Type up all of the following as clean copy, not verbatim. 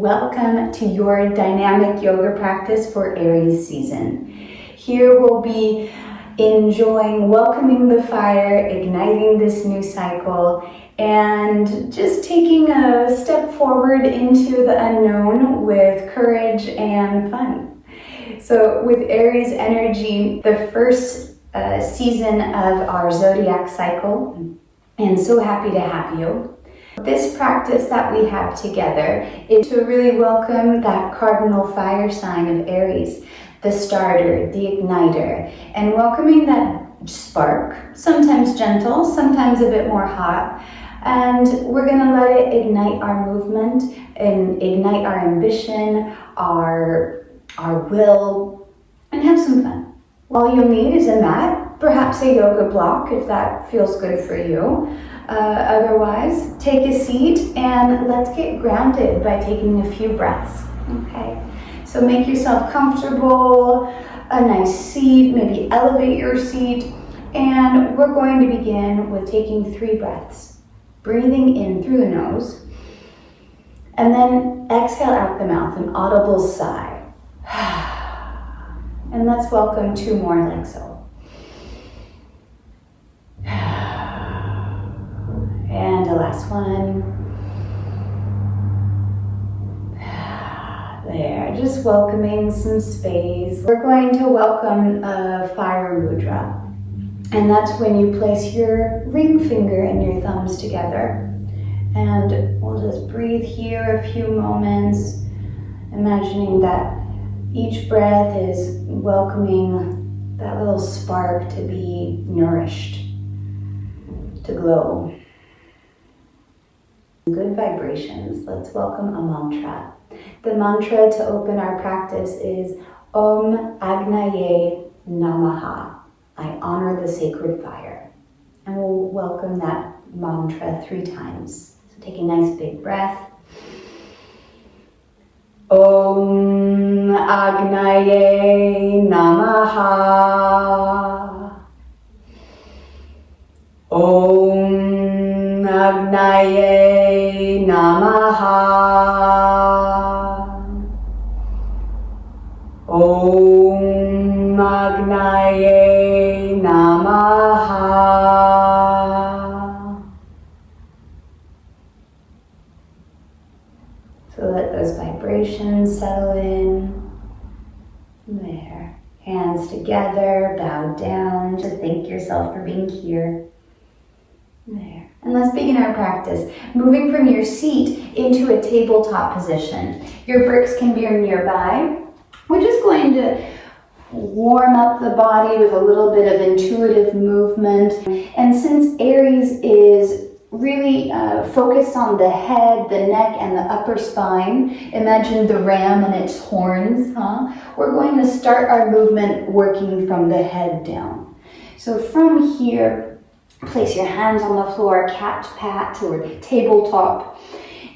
welcome to your dynamic yoga practice for Aries season. Here we'll be enjoying welcoming the fire, igniting this new cycle, and just taking a step forward into the unknown with courage and fun. So with Aries energy, the first season of our zodiac cycle, and so happy to have you. This practice that we have together is to really welcome that cardinal fire sign of Aries, the starter, the igniter, and welcoming that spark, sometimes gentle, sometimes a bit more hot. And we're going to let it ignite our movement and ignite our ambition, our will, and have some fun. All you'll need is a mat, perhaps a yoga block if that feels good for you. Otherwise, take a seat and let's get grounded by taking a few breaths. Okay, so make yourself comfortable, a nice seat, maybe elevate your seat, and we're going to begin with taking 3 breaths. Breathing in through the nose, and then exhale out the mouth, an audible sigh. And let's welcome 2 more like so. And the last one. There, just welcoming some space. We're going to welcome a fire mudra. And that's when you place your ring finger and your thumbs together. And we'll just breathe here a few moments, imagining that each breath is welcoming that little spark to be nourished, to glow. Good vibrations. Let's welcome a mantra. The mantra to open our practice is Om Agnaye Namaha. I honor the sacred fire. And we'll welcome that mantra 3 times. So take a nice big breath. Om Agnaye Namaha. Om Agnaye Namaha. Om Agnaye Namaha. So let those vibrations settle in. There. Hands together, bow down. Just thank yourself for being here. There. And let's begin our practice. Moving from your seat into a tabletop position. Your bricks can be nearby. We're just going to warm up the body with a little bit of intuitive movement. And since Aries is really focused on the head, the neck, and the upper spine, imagine the ram and its horns, We're going to start our movement working from the head down. So from here, place your hands on the floor, cat pat or tabletop,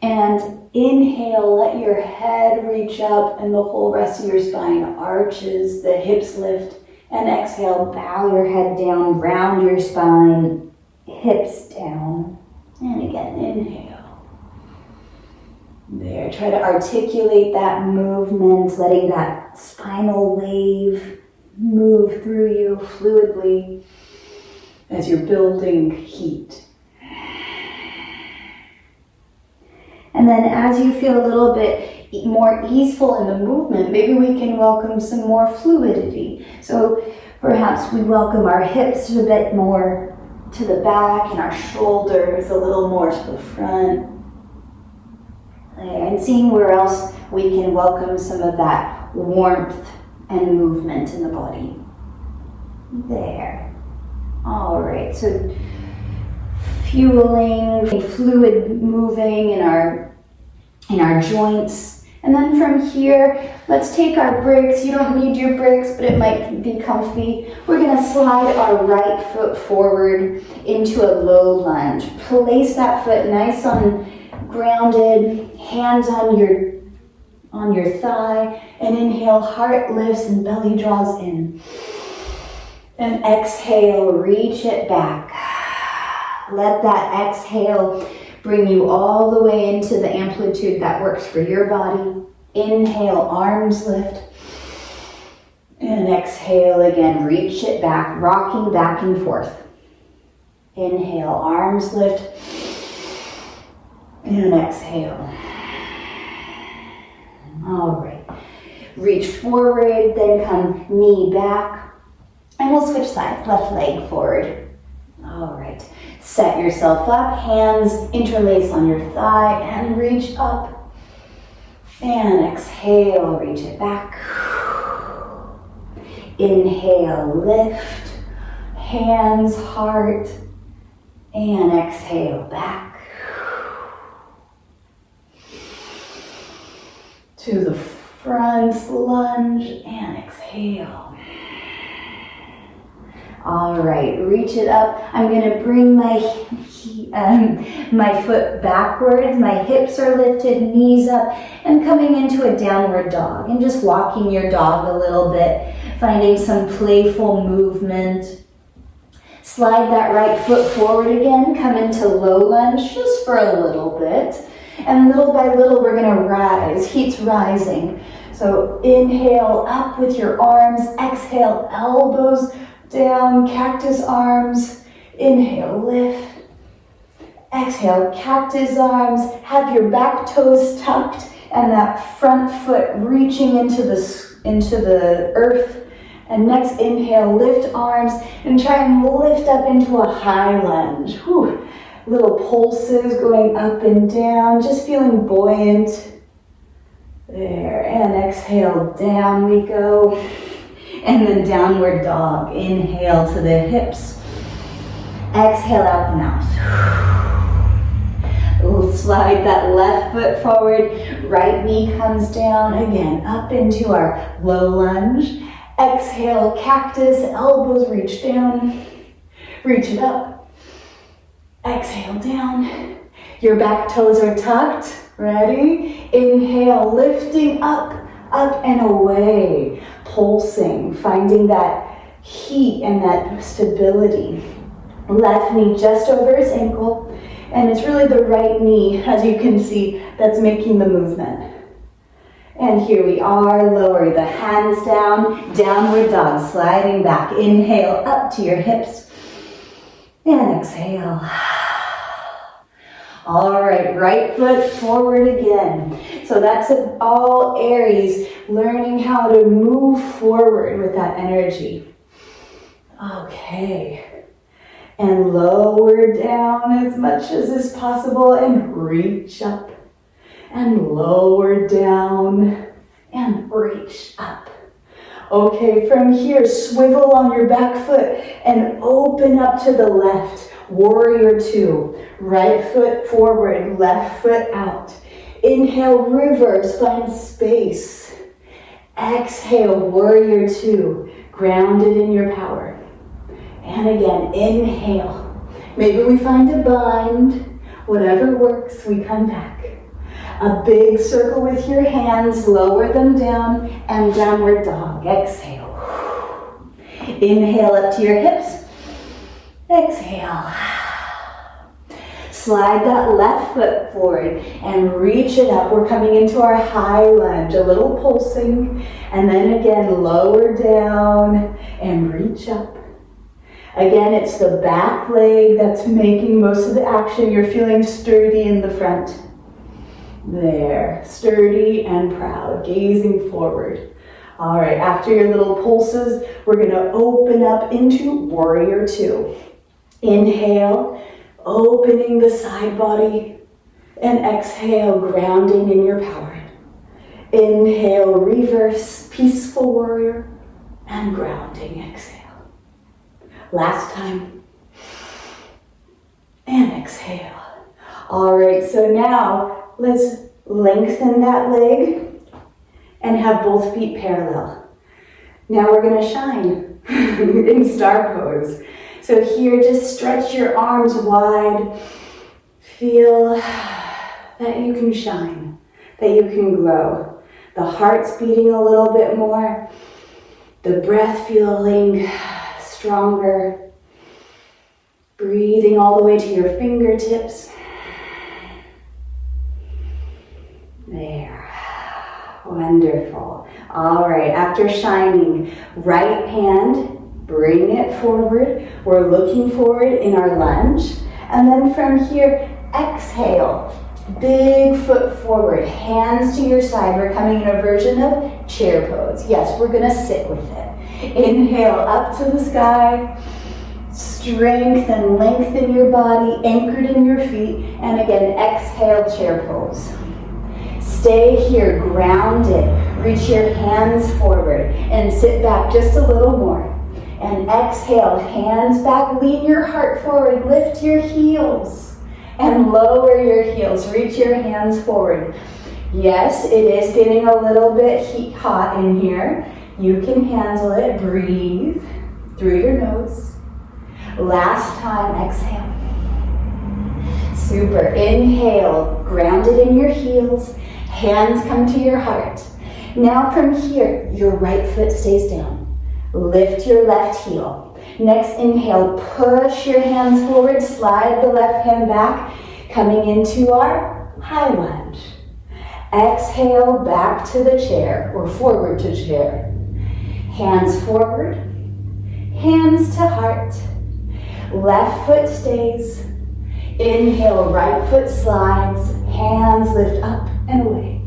and inhale, let your head reach up and the whole rest of your spine arches, the hips lift, and exhale, bow your head down, round your spine, hips down, and again, inhale. There, try to articulate that movement, letting that spinal wave move through you fluidly as you're building heat. And then as you feel a little bit more easeful in the movement, maybe we can welcome some more fluidity. So perhaps we welcome our hips a bit more to the back and our shoulders a little more to the front. And seeing where else we can welcome some of that warmth and movement in the body. There. All right, so fueling, fluid moving in our joints. And then from here, let's take our bricks. You don't need your bricks, but it might be comfy. We're gonna slide our right foot forward into a low lunge. Place that foot nice on grounded, hands on your thigh, and inhale, heart lifts and belly draws in. And exhale, reach it back. Let that exhale Bring you all the way into the amplitude that works for your body. Inhale, arms lift. And exhale again, reach it back, rocking back and forth. Inhale, arms lift. And exhale. All right. Reach forward, then come knee back. And we'll switch sides, left leg forward. All right. Set yourself up, hands interlace on your thigh and reach up. And exhale, reach it back. Inhale, lift, hands, heart, and exhale, back. To the front, lunge, and exhale. All right, reach it up. I'm gonna bring my foot backwards. My hips are lifted, knees up, and coming into a downward dog. And just walking your dog a little bit, finding some playful movement. Slide that right foot forward again. Come into low lunge just for a little bit. And little by little, we're gonna rise. Heat's rising. So inhale up with your arms. Exhale, elbows down, cactus arms. Inhale, lift. Exhale, cactus arms. Have your back toes tucked and that front foot reaching into the earth. And next, inhale, lift arms and try and lift up into a high lunge. Whew. Little pulses going up and down, just feeling buoyant. There, and exhale, down we go. And then downward dog. Inhale to the hips. Exhale out the mouth. We'll slide that left foot forward. Right knee comes down. Again, up into our low lunge. Exhale, cactus. Elbows reach down. Reach it up. Exhale, down. Your back toes are tucked. Ready? Inhale, lifting up, up and away. Pulsing, finding that heat and that stability. Left knee just over his ankle, and it's really the right knee, as you can see, that's making the movement. And here we are, lower the hands down, downward dog, sliding back. Inhale up to your hips, and exhale. All right, right foot forward again. So that's all Aries, learning how to move forward with that energy. Okay. And lower down as much as is possible and reach up. And lower down and reach up. Okay, from here, swivel on your back foot and open up to the left. Warrior two. Right foot forward, left foot out. Inhale, reverse, find space. Exhale, warrior two. Grounded in your power. And again, inhale. Maybe we find a bind. Whatever works, we come back. A big circle with your hands, lower them down, and downward dog. Exhale. Inhale up to your hips. Exhale. Slide that left foot forward and reach it up. We're coming into our high lunge, a little pulsing, and then again lower down and reach up. Again, it's the back leg that's making most of the action. You're feeling sturdy in the front. There, sturdy and proud, gazing forward. All right, after your little pulses, we're gonna open up into warrior two. Inhale, opening the side body, and exhale, grounding in your power. Inhale, reverse, peaceful warrior, and grounding, exhale. Last time. And exhale. All right, so now let's lengthen that leg and have both feet parallel. Now we're gonna shine in star pose. So here, just stretch your arms wide. Feel that you can shine, that you can glow. The heart's beating a little bit more. The breath feeling stronger. Breathing all the way to your fingertips. There. Wonderful. All right, after shining, right hand, bring it forward. We're looking forward in our lunge. And then from here, exhale. Big foot forward, hands to your side. We're coming in a version of chair pose. Yes, we're gonna sit with it. Inhale up to the sky. Strength and lengthen your body, anchored in your feet. And again, exhale, chair pose. Stay here, grounded. Reach your hands forward and sit back just a little more. And exhale, hands back, lean your heart forward, lift your heels and lower your heels. Reach your hands forward. Yes, it is getting a little bit hot in here. You can handle it. Breathe through your nose. Last time, exhale. Super. Inhale, grounded in your heels. Hands come to your heart. Now from here, your right foot stays down. Lift your left heel. Next inhale, push your hands forward, slide the left hand back, coming into our high lunge. Exhale, back to the chair or forward to chair. Hands forward, hands to heart. Left foot stays. Inhale, right foot slides, hands lift up and away.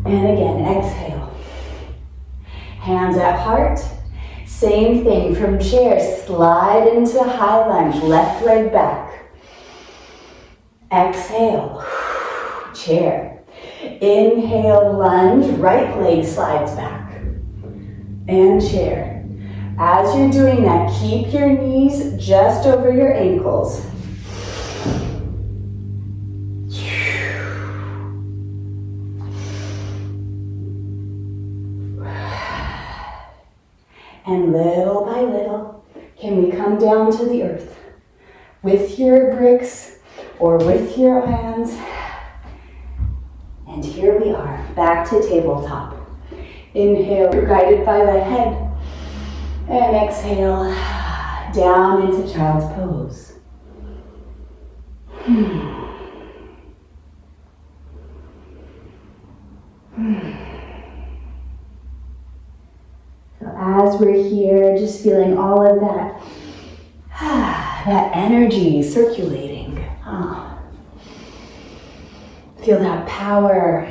And again, exhale. Hands at heart. Same thing from chair, slide into high lunge, left leg back. Exhale, chair. Inhale, lunge, right leg slides back. And chair. As you're doing that, keep your knees just over your ankles. And little by little, can we come down to the earth with your bricks or with your hands? And here we are, back to tabletop. Inhale, you're guided by the head. And exhale, down into child's pose. So as we're here, just feeling all of that, that energy circulating. Feel that power,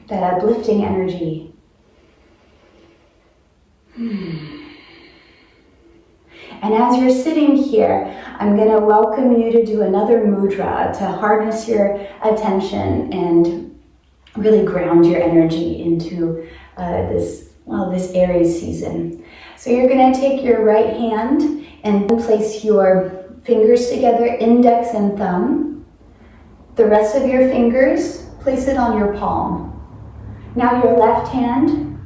that uplifting energy. And as you're sitting here, I'm going to welcome you to do another mudra to harness your attention and really ground your energy into this Aries season. So you're going to take your right hand and place your fingers together, index and thumb. The rest of your fingers, place it on your palm. Now your left hand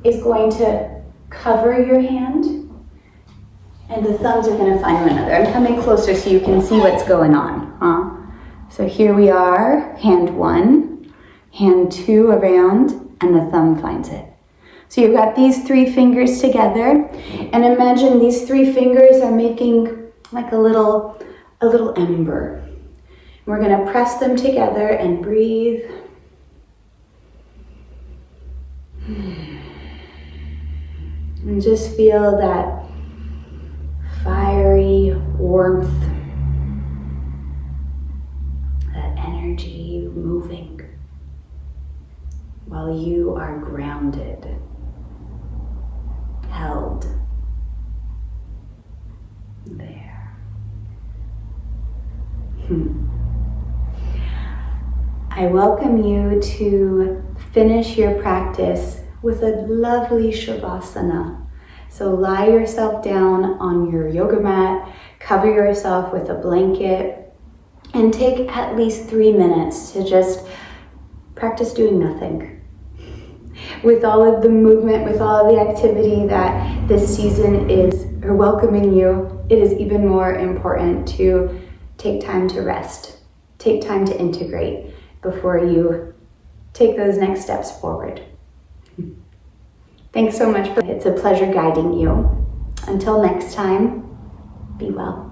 is going to cover your hand, and the thumbs are going to find one another. I'm coming closer so you can see what's going on. So here we are, hand one, hand two around, and the thumb finds it. So you've got these three fingers together, and imagine these three fingers are making like a little ember. We're going to press them together and breathe. And just feel that fiery warmth, that energy moving while you are grounded, held there. I welcome you to finish your practice with a lovely Shavasana. So lie yourself down on your yoga mat, cover yourself with a blanket, and take at least 3 minutes to just practice doing nothing. With all of the movement, with all of the activity that this season is welcoming you, it is even more important to take time to rest, take time to integrate before you take those next steps forward. Thanks so much. It's a pleasure guiding you. Until next time, be well.